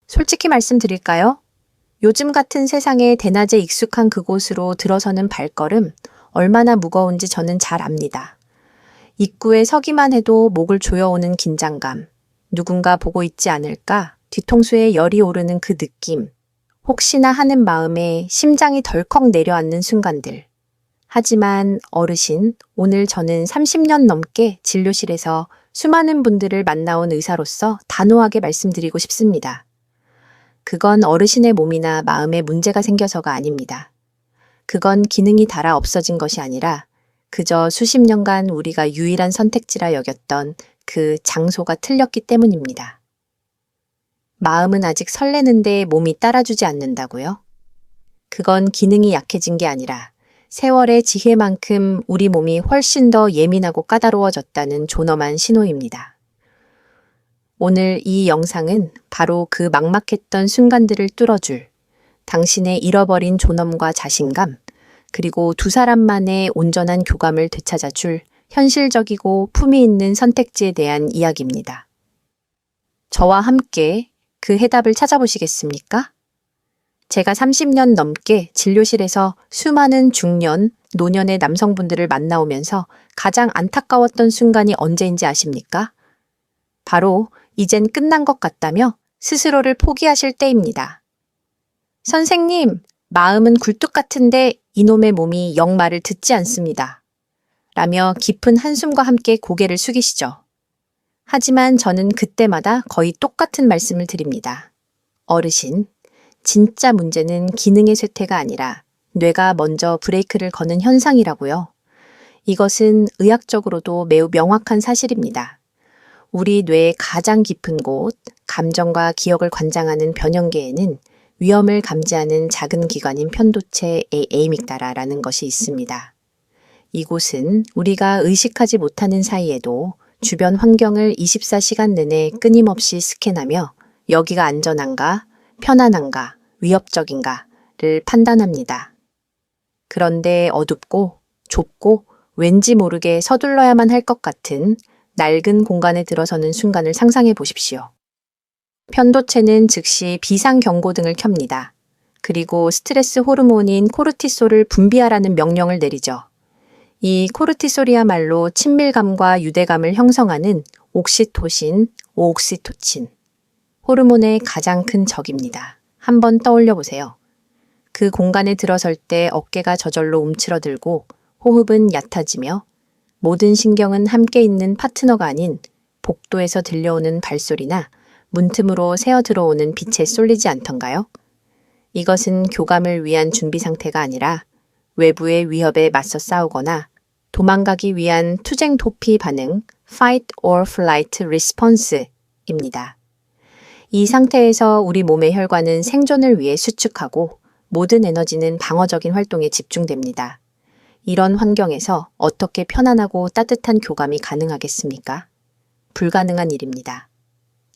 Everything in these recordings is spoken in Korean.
솔직히 말씀드릴까요? 요즘 같은 세상에 대낮에 익숙한 그곳으로 들어서는 발걸음, 얼마나 무거운지 저는 잘 압니다. 입구에 서기만 해도 목을 조여오는 긴장감, 누군가 보고 있지 않을까, 뒤통수에 열이 오르는 그 느낌, 혹시나 하는 마음에 심장이 덜컥 내려앉는 순간들. 하지만 어르신, 오늘 저는 30년 넘게 진료실에서 수많은 분들을 만나온 의사로서 단호하게 말씀드리고 싶습니다. 그건 어르신의 몸이나 마음에 문제가 생겨서가 아닙니다. 그건 기능이 닳아 없어진 것이 아니라 그저 수십 년간 우리가 유일한 선택지라 여겼던 그 장소가 틀렸기 때문입니다. 마음은 아직 설레는데 몸이 따라주지 않는다고요? 그건 기능이 약해진 게 아니라 세월의 지혜만큼 우리 몸이 훨씬 더 예민하고 까다로워졌다는 존엄한 신호입니다. 오늘 이 영상은 바로 그 막막했던 순간들을 뚫어줄 당신의 잃어버린 존엄과 자신감, 그리고 두 사람만의 온전한 교감을 되찾아줄 현실적이고 품위 있는 선택지에 대한 이야기입니다. 저와 함께 그 해답을 찾아보시겠습니까? 제가 30년 넘게 진료실에서 수많은 중년, 노년의 남성분들을 만나오면서 가장 안타까웠던 순간이 언제인지 아십니까? 바로 이젠 끝난 것 같다며 스스로를 포기하실 때입니다. 선생님, 마음은 굴뚝 같은데 이놈의 몸이 영 말을 듣지 않습니다. 라며 깊은 한숨과 함께 고개를 숙이시죠. 하지만 저는 그때마다 거의 똑같은 말씀을 드립니다. 어르신, 진짜 문제는 기능의 쇠퇴가 아니라 뇌가 먼저 브레이크를 거는 현상이라고요. 이것은 의학적으로도 매우 명확한 사실입니다. 우리 뇌의 가장 깊은 곳, 감정과 기억을 관장하는 변형계에는 위험을 감지하는 작은 기관인 편도체의 에이믹달라라는 것이 있습니다. 이곳은 우리가 의식하지 못하는 사이에도 주변 환경을 24시간 내내 끊임없이 스캔하며 여기가 안전한가, 편안한가, 위협적인가를 판단합니다. 그런데 어둡고 좁고 왠지 모르게 서둘러야만 할 것 같은 낡은 공간에 들어서는 순간을 상상해 보십시오. 편도체는 즉시 비상경고등을 켭니다. 그리고 스트레스 호르몬인 코르티솔을 분비하라는 명령을 내리죠. 이 코르티솔이야말로 친밀감과 유대감을 형성하는 옥시토신, 오옥시토친, 호르몬의 가장 큰 적입니다. 한번 떠올려 보세요. 그 공간에 들어설 때 어깨가 저절로 움츠러들고 호흡은 얕아지며 모든 신경은 함께 있는 파트너가 아닌 복도에서 들려오는 발소리나 문틈으로 새어 들어오는 빛에 쏠리지 않던가요? 이것은 교감을 위한 준비 상태가 아니라 외부의 위협에 맞서 싸우거나 도망가기 위한 투쟁 도피 반응, fight or flight response입니다. 이 상태에서 우리 몸의 혈관은 생존을 위해 수축하고 모든 에너지는 방어적인 활동에 집중됩니다. 이런 환경에서 어떻게 편안하고 따뜻한 교감이 가능하겠습니까? 불가능한 일입니다.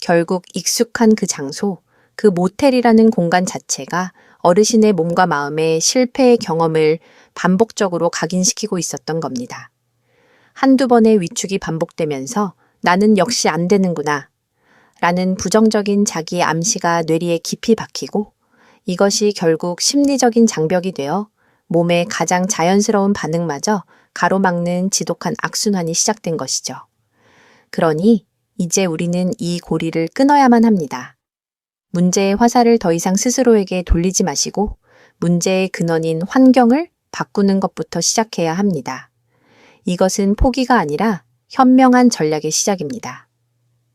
결국 익숙한 그 장소, 그 모텔이라는 공간 자체가 어르신의 몸과 마음의 실패의 경험을 반복적으로 각인시키고 있었던 겁니다. 한두 번의 위축이 반복되면서 나는 역시 안 되는구나 라는 부정적인 자기의 암시가 뇌리에 깊이 박히고 이것이 결국 심리적인 장벽이 되어 몸의 가장 자연스러운 반응마저 가로막는 지독한 악순환이 시작된 것이죠. 그러니 이제 우리는 이 고리를 끊어야만 합니다. 문제의 화살을 더 이상 스스로에게 돌리지 마시고 문제의 근원인 환경을 바꾸는 것부터 시작해야 합니다. 이것은 포기가 아니라 현명한 전략의 시작입니다.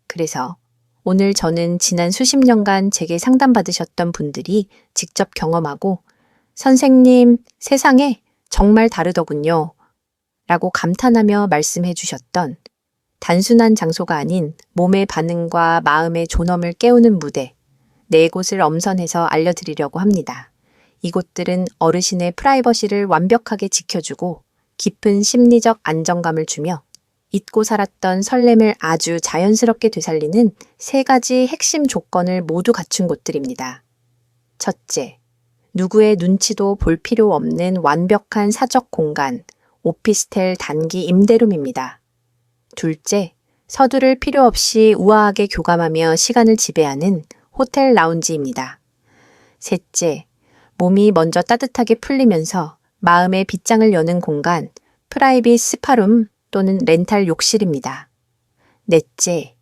그래서 오늘 저는 지난 수십 년간 제게 상담받으셨던 분들이 직접 경험하고 선생님, 세상에 정말 다르더군요. 라고 감탄하며 말씀해 주셨던 단순한 장소가 아닌 몸의 반응과 마음의 존엄을 깨우는 무대, 네 곳을 엄선해서 알려드리려고 합니다. 이곳들은 어르신의 프라이버시를 완벽하게 지켜주고 깊은 심리적 안정감을 주며 잊고 살았던 설렘을 아주 자연스럽게 되살리는 세 가지 핵심 조건을 모두 갖춘 곳들입니다. 첫째, 누구의 눈치도 볼 필요 없는 완벽한 사적 공간, 오피스텔 단기 임대룸입니다. 둘째, 서두를 필요 없이 우아하게 교감하며 시간을 지배하는 호텔 라운지입니다. 셋째, 몸이 먼저 따뜻하게 풀리면서 마음의 빗장을 여는 공간, 프라이빗 스파룸 또는 렌탈 욕실입니다. 넷째,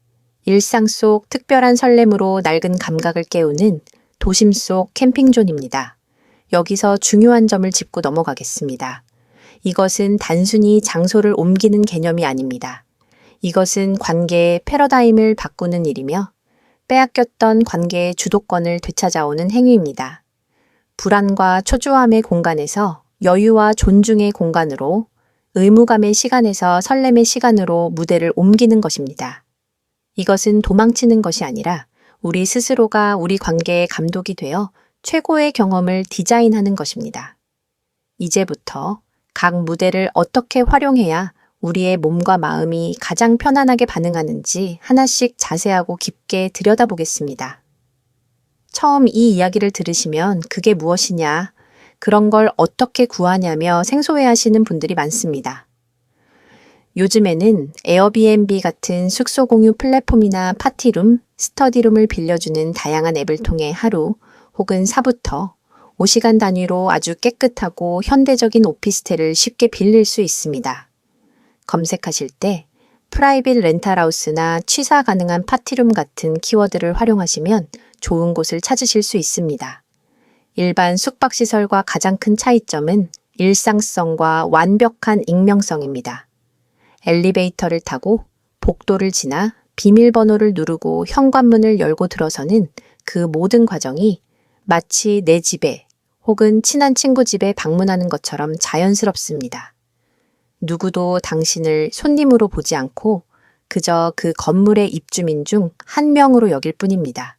일상 속 특별한 설렘으로 낡은 감각을 깨우는 도심 속 캠핑존입니다. 여기서 중요한 점을 짚고 넘어가겠습니다. 이것은 단순히 장소를 옮기는 개념이 아닙니다. 이것은 관계의 패러다임을 바꾸는 일이며 빼앗겼던 관계의 주도권을 되찾아오는 행위입니다. 불안과 초조함의 공간에서 여유와 존중의 공간으로, 의무감의 시간에서 설렘의 시간으로 무대를 옮기는 것입니다. 이것은 도망치는 것이 아니라 우리 스스로가 우리 관계의 감독이 되어 최고의 경험을 디자인하는 것입니다. 이제부터 각 무대를 어떻게 활용해야 우리의 몸과 마음이 가장 편안하게 반응하는지 하나씩 자세하고 깊게 들여다보겠습니다. 처음 이 이야기를 들으시면 그게 무엇이냐, 그런 걸 어떻게 구하냐며 생소해하시는 분들이 많습니다. 요즘에는 에어비앤비 같은 숙소 공유 플랫폼이나 파티룸, 스터디룸을 빌려주는 다양한 앱을 통해 하루 혹은 4부터 5시간 단위로 아주 깨끗하고 현대적인 오피스텔을 쉽게 빌릴 수 있습니다. 검색하실 때 프라이빗 렌탈하우스나 취사 가능한 파티룸 같은 키워드를 활용하시면 좋은 곳을 찾으실 수 있습니다. 일반 숙박시설과 가장 큰 차이점은 일상성과 완벽한 익명성입니다. 엘리베이터를 타고 복도를 지나 비밀번호를 누르고 현관문을 열고 들어서는 그 모든 과정이 마치 내 집에 혹은 친한 친구 집에 방문하는 것처럼 자연스럽습니다. 누구도 당신을 손님으로 보지 않고 그저 그 건물의 입주민 중 한 명으로 여길 뿐입니다.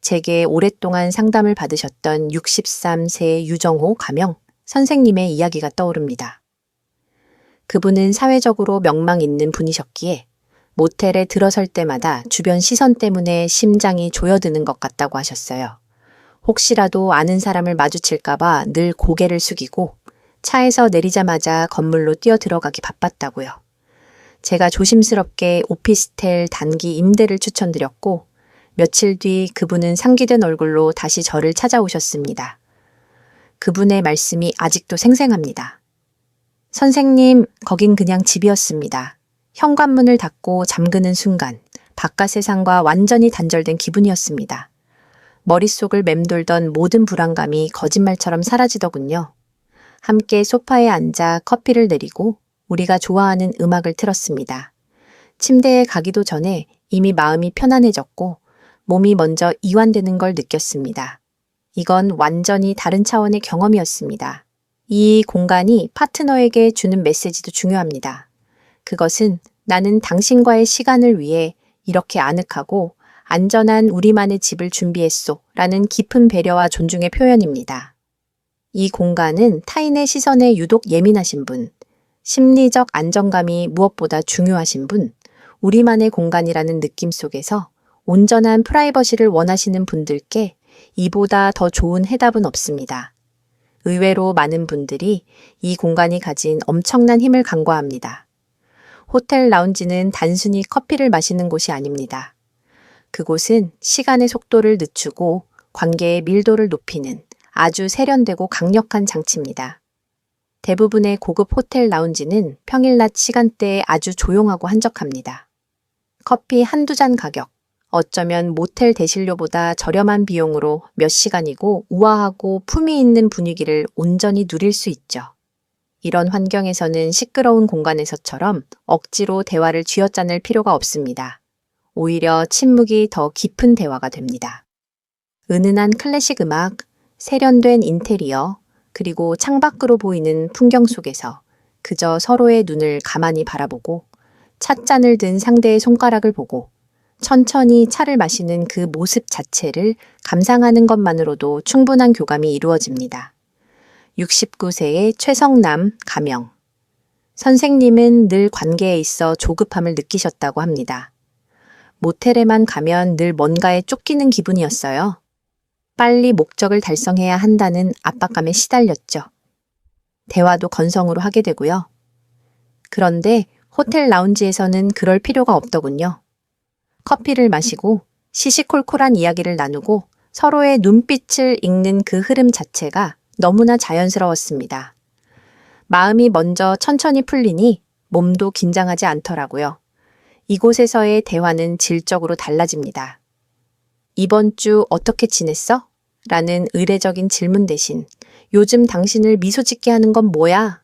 제게 오랫동안 상담을 받으셨던 63세 유정호 가명 선생님의 이야기가 떠오릅니다. 그분은 사회적으로 명망 있는 분이셨기에 모텔에 들어설 때마다 주변 시선 때문에 심장이 조여드는 것 같다고 하셨어요. 혹시라도 아는 사람을 마주칠까봐 늘 고개를 숙이고 차에서 내리자마자 건물로 뛰어 들어가기 바빴다고요. 제가 조심스럽게 오피스텔 단기 임대를 추천드렸고 며칠 뒤 그분은 상기된 얼굴로 다시 저를 찾아오셨습니다. 그분의 말씀이 아직도 생생합니다. 선생님, 거긴 그냥 집이었습니다. 현관문을 닫고 잠그는 순간 바깥 세상과 완전히 단절된 기분이었습니다. 머릿속을 맴돌던 모든 불안감이 거짓말처럼 사라지더군요. 함께 소파에 앉아 커피를 내리고 우리가 좋아하는 음악을 틀었습니다. 침대에 가기도 전에 이미 마음이 편안해졌고 몸이 먼저 이완되는 걸 느꼈습니다. 이건 완전히 다른 차원의 경험이었습니다. 이 공간이 파트너에게 주는 메시지도 중요합니다. 그것은 나는 당신과의 시간을 위해 이렇게 아늑하고 안전한 우리만의 집을 준비했소 라는 깊은 배려와 존중의 표현입니다. 이 공간은 타인의 시선에 유독 예민하신 분, 심리적 안정감이 무엇보다 중요하신 분, 우리만의 공간이라는 느낌 속에서 온전한 프라이버시를 원하시는 분들께 이보다 더 좋은 해답은 없습니다. 의외로 많은 분들이 이 공간이 가진 엄청난 힘을 간과합니다. 호텔 라운지는 단순히 커피를 마시는 곳이 아닙니다. 그곳은 시간의 속도를 늦추고 관계의 밀도를 높이는 아주 세련되고 강력한 장치입니다. 대부분의 고급 호텔 라운지는 평일 낮 시간대에 아주 조용하고 한적합니다. 커피 한두 잔 가격, 어쩌면 모텔 대실료보다 저렴한 비용으로 몇 시간이고 우아하고 품위 있는 분위기를 온전히 누릴 수 있죠. 이런 환경에서는 시끄러운 공간에서처럼 억지로 대화를 쥐어짜낼 필요가 없습니다. 오히려 침묵이 더 깊은 대화가 됩니다. 은은한 클래식 음악, 세련된 인테리어, 그리고 창밖으로 보이는 풍경 속에서 그저 서로의 눈을 가만히 바라보고 찻잔을 든 상대의 손가락을 보고 천천히 차를 마시는 그 모습 자체를 감상하는 것만으로도 충분한 교감이 이루어집니다. 69세의 최성남 가명. 선생님은 늘 관계에 있어 조급함을 느끼셨다고 합니다. 모텔에만 가면 늘 뭔가에 쫓기는 기분이었어요. 빨리 목적을 달성해야 한다는 압박감에 시달렸죠. 대화도 건성으로 하게 되고요. 그런데 호텔 라운지에서는 그럴 필요가 없더군요. 커피를 마시고 시시콜콜한 이야기를 나누고 서로의 눈빛을 읽는 그 흐름 자체가 너무나 자연스러웠습니다. 마음이 먼저 천천히 풀리니 몸도 긴장하지 않더라고요. 이곳에서의 대화는 질적으로 달라집니다. 이번 주 어떻게 지냈어? 라는 의례적인 질문 대신 요즘 당신을 미소 짓게 하는 건 뭐야?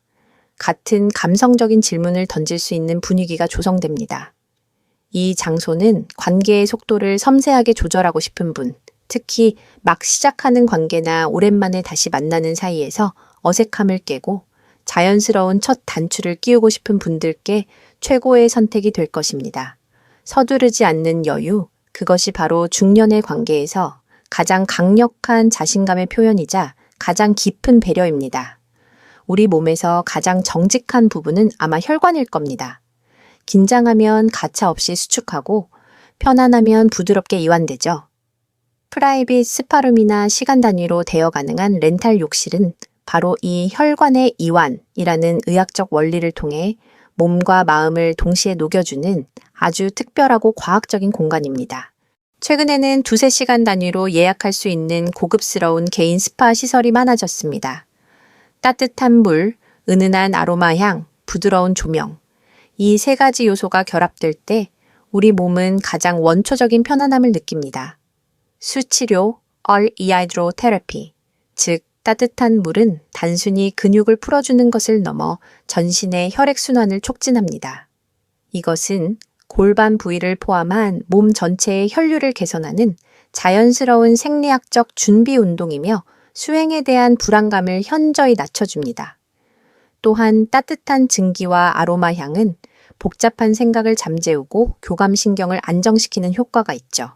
같은 감성적인 질문을 던질 수 있는 분위기가 조성됩니다. 이 장소는 관계의 속도를 섬세하게 조절하고 싶은 분, 특히 막 시작하는 관계나 오랜만에 다시 만나는 사이에서 어색함을 깨고 자연스러운 첫 단추를 끼우고 싶은 분들께 최고의 선택이 될 것입니다. 서두르지 않는 여유, 그것이 바로 중년의 관계에서 가장 강력한 자신감의 표현이자 가장 깊은 배려입니다. 우리 몸에서 가장 정직한 부분은 아마 혈관일 겁니다. 긴장하면 가차없이 수축하고 편안하면 부드럽게 이완되죠. 프라이빗 스파룸이나 시간 단위로 대여 가능한 렌탈 욕실은 바로 이 혈관의 이완이라는 의학적 원리를 통해 몸과 마음을 동시에 녹여주는 아주 특별하고 과학적인 공간입니다. 최근에는 2~3시간 단위로 예약할 수 있는 고급스러운 개인 스파 시설이 많아졌습니다. 따뜻한 물, 은은한 아로마 향, 부드러운 조명. 이 3가지 요소가 결합될 때 우리 몸은 가장 원초적인 편안함을 느낍니다. 수치료, 얼이하이드로 테라피, 즉 따뜻한 물은 단순히 근육을 풀어주는 것을 넘어 전신의 혈액순환을 촉진합니다. 이것은 골반 부위를 포함한 몸 전체의 혈류를 개선하는 자연스러운 생리학적 준비 운동이며 수행에 대한 불안감을 현저히 낮춰줍니다. 또한 따뜻한 증기와 아로마 향은 복잡한 생각을 잠재우고 교감신경을 안정시키는 효과가 있죠.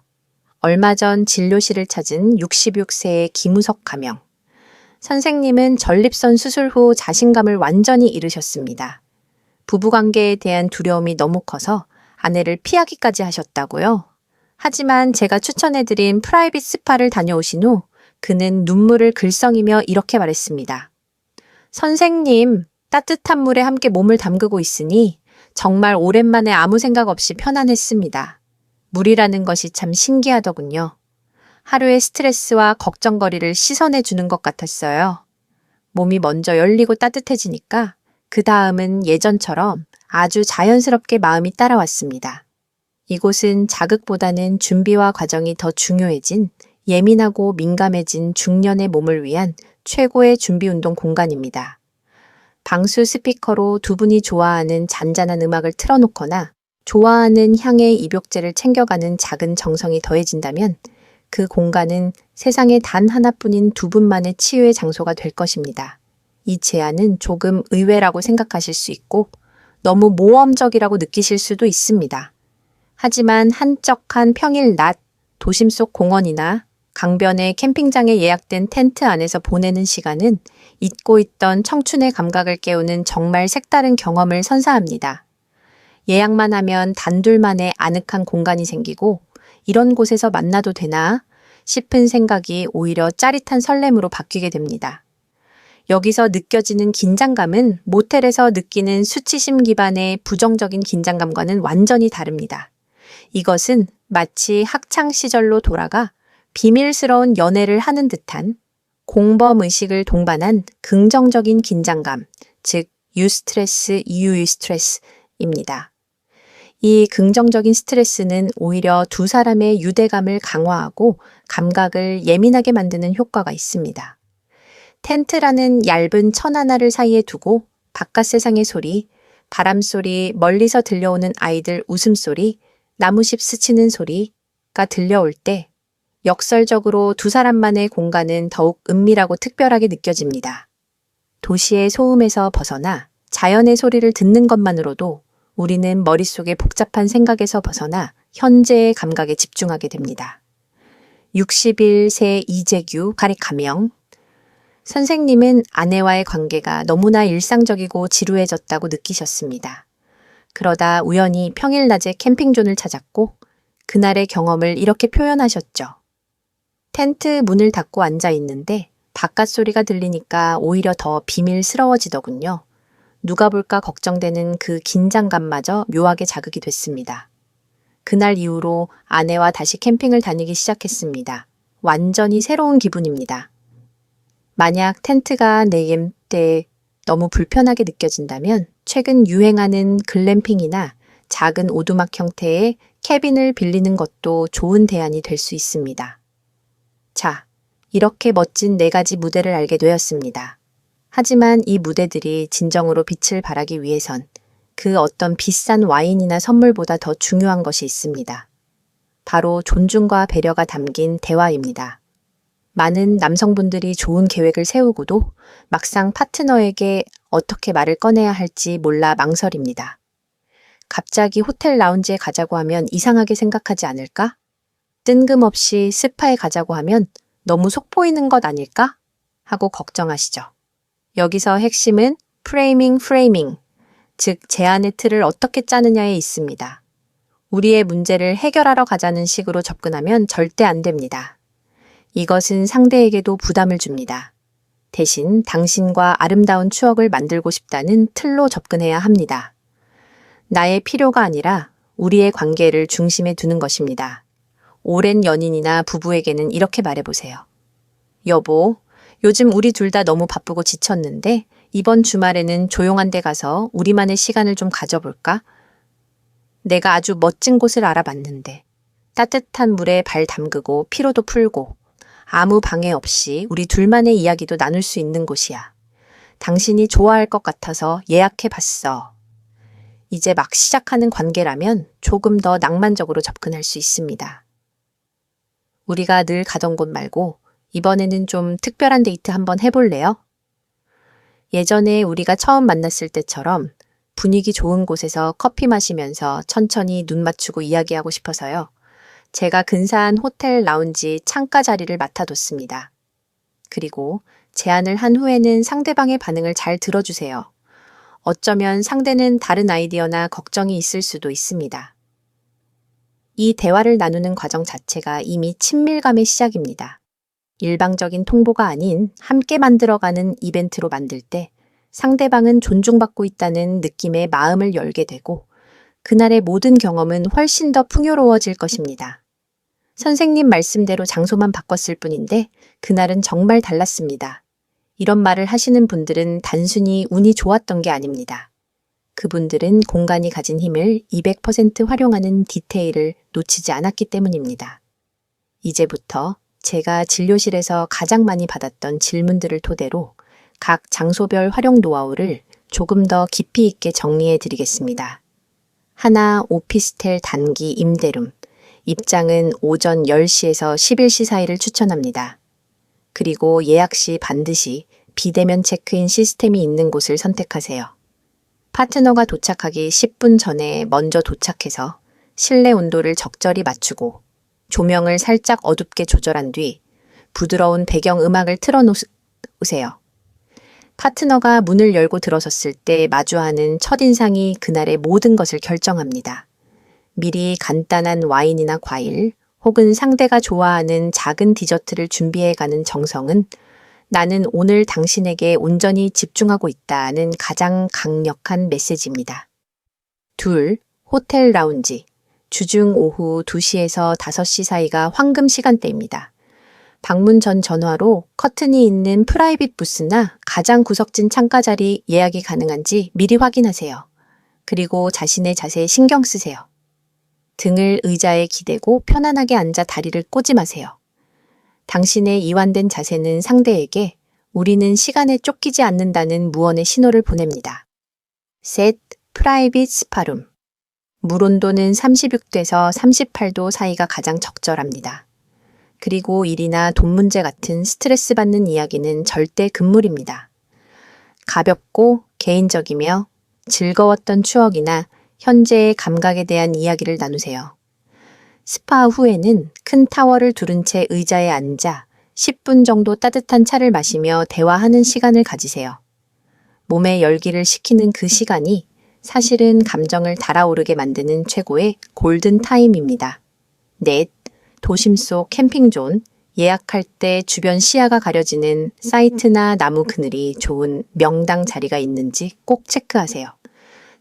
얼마 전 진료실을 찾은 66세의 김우석 가명. 선생님은 전립선 수술 후 자신감을 완전히 잃으셨습니다. 부부관계에 대한 두려움이 너무 커서 아내를 피하기까지 하셨다고요? 하지만 제가 추천해드린 프라이빗 스파를 다녀오신 후 그는 눈물을 글썽이며 이렇게 말했습니다. 선생님, 따뜻한 물에 함께 몸을 담그고 있으니 정말 오랜만에 아무 생각 없이 편안했습니다. 물이라는 것이 참 신기하더군요. 하루의 스트레스와 걱정거리를 씻어내 주는 것 같았어요. 몸이 먼저 열리고 따뜻해지니까 그 다음은 예전처럼 아주 자연스럽게 마음이 따라왔습니다. 이곳은 자극보다는 준비와 과정이 더 중요해진 예민하고 민감해진 중년의 몸을 위한 최고의 준비 운동 공간입니다. 방수 스피커로 두 분이 좋아하는 잔잔한 음악을 틀어놓거나 좋아하는 향의 입욕제를 챙겨가는 작은 정성이 더해진다면 그 공간은 세상에 단 하나뿐인 두 분만의 치유의 장소가 될 것입니다. 이 제안은 조금 의외라고 생각하실 수 있고 너무 모험적이라고 느끼실 수도 있습니다. 하지만 한적한 평일 낮 도심 속 공원이나 강변의 캠핑장에 예약된 텐트 안에서 보내는 시간은 잊고 있던 청춘의 감각을 깨우는 정말 색다른 경험을 선사합니다. 예약만 하면 단둘만의 아늑한 공간이 생기고 이런 곳에서 만나도 되나 싶은 생각이 오히려 짜릿한 설렘으로 바뀌게 됩니다. 여기서 느껴지는 긴장감은 모텔에서 느끼는 수치심 기반의 부정적인 긴장감과는 완전히 다릅니다. 이것은 마치 학창시절로 돌아가 비밀스러운 연애를 하는 듯한 공범의식을 동반한 긍정적인 긴장감, 즉 유스트레스, 유유스트레스입니다. 이 긍정적인 스트레스는 오히려 두 사람의 유대감을 강화하고 감각을 예민하게 만드는 효과가 있습니다. 텐트라는 얇은 천 하나를 사이에 두고 바깥 세상의 소리, 바람소리, 멀리서 들려오는 아이들 웃음소리, 나무십 스치는 소리가 들려올 때 역설적으로 두 사람만의 공간은 더욱 은밀하고 특별하게 느껴집니다. 도시의 소음에서 벗어나 자연의 소리를 듣는 것만으로도 우리는 머릿속의 복잡한 생각에서 벗어나 현재의 감각에 집중하게 됩니다. 61세 이재규 가명. 선생님은 아내와의 관계가 너무나 일상적이고 지루해졌다고 느끼셨습니다. 그러다 우연히 평일 낮에 캠핑존을 찾았고 그날의 경험을 이렇게 표현하셨죠. 텐트 문을 닫고 앉아 있는데 바깥 소리가 들리니까 오히려 더 비밀스러워지더군요. 누가 볼까 걱정되는 그 긴장감마저 묘하게 자극이 됐습니다. 그날 이후로 아내와 다시 캠핑을 다니기 시작했습니다. 완전히 새로운 기분입니다. 만약 텐트가 내게 너무 불편하게 느껴진다면 최근 유행하는 글램핑이나 작은 오두막 형태의 캐빈을 빌리는 것도 좋은 대안이 될 수 있습니다. 자, 이렇게 멋진 4가지 무대를 알게 되었습니다. 하지만 이 무대들이 진정으로 빛을 발하기 위해선 그 어떤 비싼 와인이나 선물보다 더 중요한 것이 있습니다. 바로 존중과 배려가 담긴 대화입니다. 많은 남성분들이 좋은 계획을 세우고도 막상 파트너에게 어떻게 말을 꺼내야 할지 몰라 망설입니다. 갑자기 호텔 라운지에 가자고 하면 이상하게 생각하지 않을까? 뜬금없이 스파에 가자고 하면 너무 속 보이는 것 아닐까? 하고 걱정하시죠. 여기서 핵심은 프레이밍, 즉 제안의 틀을 어떻게 짜느냐에 있습니다. 우리의 문제를 해결하러 가자는 식으로 접근하면 절대 안 됩니다. 이것은 상대에게도 부담을 줍니다. 대신 당신과 아름다운 추억을 만들고 싶다는 틀로 접근해야 합니다. 나의 필요가 아니라 우리의 관계를 중심에 두는 것입니다. 오랜 연인이나 부부에게는 이렇게 말해보세요. 여보, 요즘 우리 둘 다 너무 바쁘고 지쳤는데 이번 주말에는 조용한 데 가서 우리만의 시간을 좀 가져볼까? 내가 아주 멋진 곳을 알아봤는데 따뜻한 물에 발 담그고 피로도 풀고 아무 방해 없이 우리 둘만의 이야기도 나눌 수 있는 곳이야. 당신이 좋아할 것 같아서 예약해봤어. 이제 막 시작하는 관계라면 조금 더 낭만적으로 접근할 수 있습니다. 우리가 늘 가던 곳 말고 이번에는 좀 특별한 데이트 한번 해볼래요? 예전에 우리가 처음 만났을 때처럼 분위기 좋은 곳에서 커피 마시면서 천천히 눈 맞추고 이야기하고 싶어서요. 제가 근사한 호텔 라운지 창가 자리를 맡아뒀습니다. 그리고 제안을 한 후에는 상대방의 반응을 잘 들어주세요. 어쩌면 상대는 다른 아이디어나 걱정이 있을 수도 있습니다. 이 대화를 나누는 과정 자체가 이미 친밀감의 시작입니다. 일방적인 통보가 아닌 함께 만들어가는 이벤트로 만들 때 상대방은 존중받고 있다는 느낌에 마음을 열게 되고 그날의 모든 경험은 훨씬 더 풍요로워질 것입니다. 선생님 말씀대로 장소만 바꿨을 뿐인데 그날은 정말 달랐습니다. 이런 말을 하시는 분들은 단순히 운이 좋았던 게 아닙니다. 그분들은 공간이 가진 힘을 200% 활용하는 디테일을 놓치지 않았기 때문입니다. 이제부터 제가 진료실에서 가장 많이 받았던 질문들을 토대로 각 장소별 활용 노하우를 조금 더 깊이 있게 정리해 드리겠습니다. 하나, 오피스텔 단기 임대룸. 입장은 오전 10시에서 11시 사이를 추천합니다. 그리고 예약 시 반드시 비대면 체크인 시스템이 있는 곳을 선택하세요. 파트너가 도착하기 10분 전에 먼저 도착해서 실내 온도를 적절히 맞추고 조명을 살짝 어둡게 조절한 뒤 부드러운 배경 음악을 틀어놓으세요. 파트너가 문을 열고 들어섰을 때 마주하는 첫인상이 그날의 모든 것을 결정합니다. 미리 간단한 와인이나 과일 혹은 상대가 좋아하는 작은 디저트를 준비해가는 정성은 나는 오늘 당신에게 온전히 집중하고 있다는 가장 강력한 메시지입니다. 2. 호텔 라운지. 주중 오후 2시에서 5시 사이가 황금 시간대입니다. 방문 전 전화로 커튼이 있는 프라이빗 부스나 가장 구석진 창가 자리 예약이 가능한지 미리 확인하세요. 그리고 자신의 자세에 신경 쓰세요. 등을 의자에 기대고 편안하게 앉아 다리를 꼬지 마세요. 당신의 이완된 자세는 상대에게 우리는 시간에 쫓기지 않는다는 무언의 신호를 보냅니다. 셋, 프라이빗 스파룸. 물 온도는 36도에서 38도 사이가 가장 적절합니다. 그리고 일이나 돈 문제 같은 스트레스 받는 이야기는 절대 금물입니다. 가볍고 개인적이며 즐거웠던 추억이나 현재의 감각에 대한 이야기를 나누세요. 스파 후에는 큰 타월을 두른 채 의자에 앉아 10분 정도 따뜻한 차를 마시며 대화하는 시간을 가지세요. 몸의 열기를 식히는 그 시간이 사실은 감정을 달아오르게 만드는 최고의 골든 타임입니다. 넷, 도심 속 캠핑존. 예약할 때 주변 시야가 가려지는 사이트나 나무 그늘이 좋은 명당 자리가 있는지 꼭 체크하세요.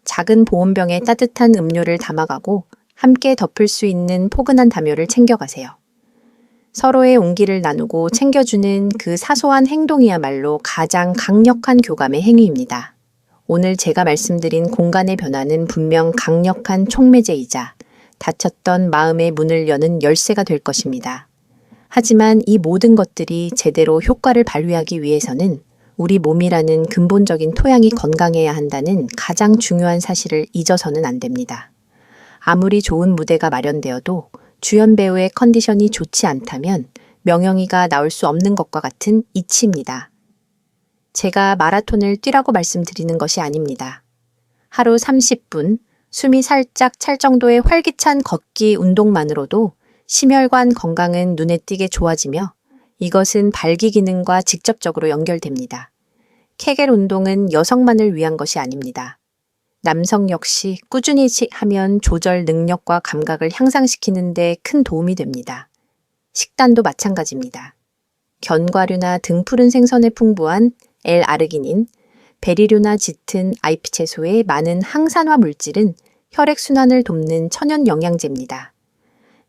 작은 보온병에 따뜻한 음료를 담아가고 함께 덮을 수 있는 포근한 담요를 챙겨가세요. 서로의 온기를 나누고 챙겨주는 그 사소한 행동이야말로 가장 강력한 교감의 행위입니다. 오늘 제가 말씀드린 공간의 변화는 분명 강력한 촉매제이자 닫혔던 마음의 문을 여는 열쇠가 될 것입니다. 하지만 이 모든 것들이 제대로 효과를 발휘하기 위해서는 우리 몸이라는 근본적인 토양이 건강해야 한다는 가장 중요한 사실을 잊어서는 안 됩니다. 아무리 좋은 무대가 마련되어도 주연 배우의 컨디션이 좋지 않다면 명영이가 나올 수 없는 것과 같은 이치입니다. 제가 마라톤을 뛰라고 말씀드리는 것이 아닙니다. 하루 30분, 숨이 살짝 찰 정도의 활기찬 걷기 운동만으로도 심혈관 건강은 눈에 띄게 좋아지며 이것은 발기 기능과 직접적으로 연결됩니다. 케겔 운동은 여성만을 위한 것이 아닙니다. 남성 역시 꾸준히 하면 조절 능력과 감각을 향상시키는 데 큰 도움이 됩니다. 식단도 마찬가지입니다. 견과류나 등푸른 생선에 풍부한 L아르기닌, 베리류나 짙은 IP 채소의 많은 항산화 물질은 혈액순환을 돕는 천연 영양제입니다.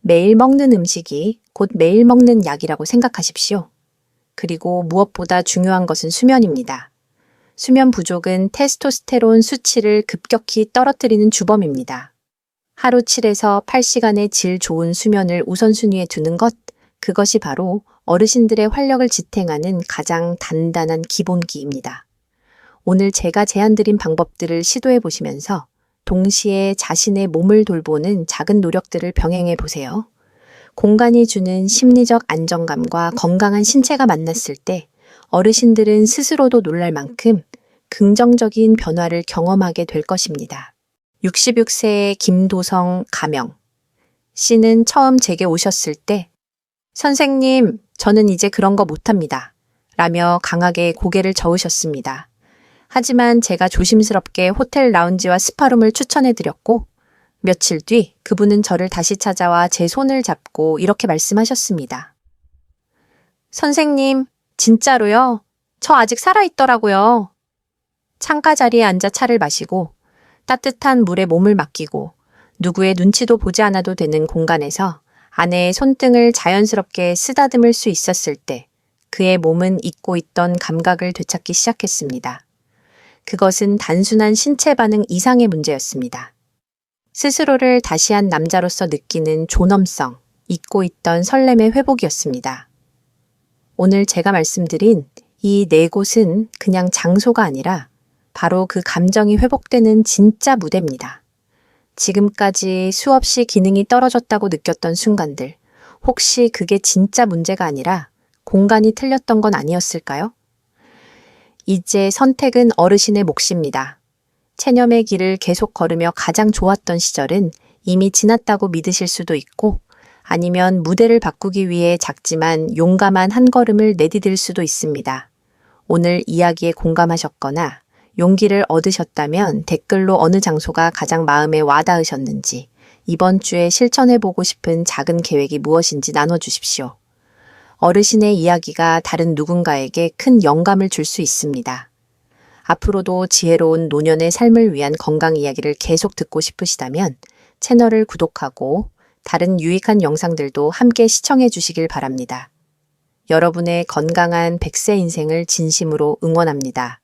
매일 먹는 음식이 곧 매일 먹는 약이라고 생각하십시오. 그리고 무엇보다 중요한 것은 수면입니다. 수면 부족은 테스토스테론 수치를 급격히 떨어뜨리는 주범입니다. 하루 7에서 8시간의 질 좋은 수면을 우선순위에 두는 것, 그것이 바로 어르신들의 활력을 지탱하는 가장 단단한 기본기입니다. 오늘 제가 제안드린 방법들을 시도해 보시면서 동시에 자신의 몸을 돌보는 작은 노력들을 병행해 보세요. 공간이 주는 심리적 안정감과 건강한 신체가 만났을 때 어르신들은 스스로도 놀랄 만큼 긍정적인 변화를 경험하게 될 것입니다. 66세의 김도성 가명 씨는 처음 제게 오셨을 때 선생님, 저는 이제 그런 거 못합니다. 라며 강하게 고개를 저으셨습니다. 하지만 제가 조심스럽게 호텔 라운지와 스파룸을 추천해드렸고 며칠 뒤 그분은 저를 다시 찾아와 제 손을 잡고 이렇게 말씀하셨습니다. 선생님, 진짜로요? 저 아직 살아있더라고요. 창가 자리에 앉아 차를 마시고 따뜻한 물에 몸을 맡기고 누구의 눈치도 보지 않아도 되는 공간에서 아내의 손등을 자연스럽게 쓰다듬을 수 있었을 때 그의 몸은 잊고 있던 감각을 되찾기 시작했습니다. 그것은 단순한 신체 반응 이상의 문제였습니다. 스스로를 다시 한 남자로서 느끼는 존엄성, 잊고 있던 설렘의 회복이었습니다. 오늘 제가 말씀드린 이 네 곳은 그냥 장소가 아니라 바로 그 감정이 회복되는 진짜 무대입니다. 지금까지 수없이 기능이 떨어졌다고 느꼈던 순간들, 혹시 그게 진짜 문제가 아니라 공간이 틀렸던 건 아니었을까요? 이제 선택은 어르신의 몫입니다. 체념의 길을 계속 걸으며 가장 좋았던 시절은 이미 지났다고 믿으실 수도 있고 아니면 무대를 바꾸기 위해 작지만 용감한 한 걸음을 내디딜 수도 있습니다. 오늘 이야기에 공감하셨거나 용기를 얻으셨다면 댓글로 어느 장소가 가장 마음에 와닿으셨는지, 이번 주에 실천해보고 싶은 작은 계획이 무엇인지 나눠주십시오. 어르신의 이야기가 다른 누군가에게 큰 영감을 줄 수 있습니다. 앞으로도 지혜로운 노년의 삶을 위한 건강 이야기를 계속 듣고 싶으시다면 채널을 구독하고 다른 유익한 영상들도 함께 시청해 주시길 바랍니다. 여러분의 건강한 100세 인생을 진심으로 응원합니다.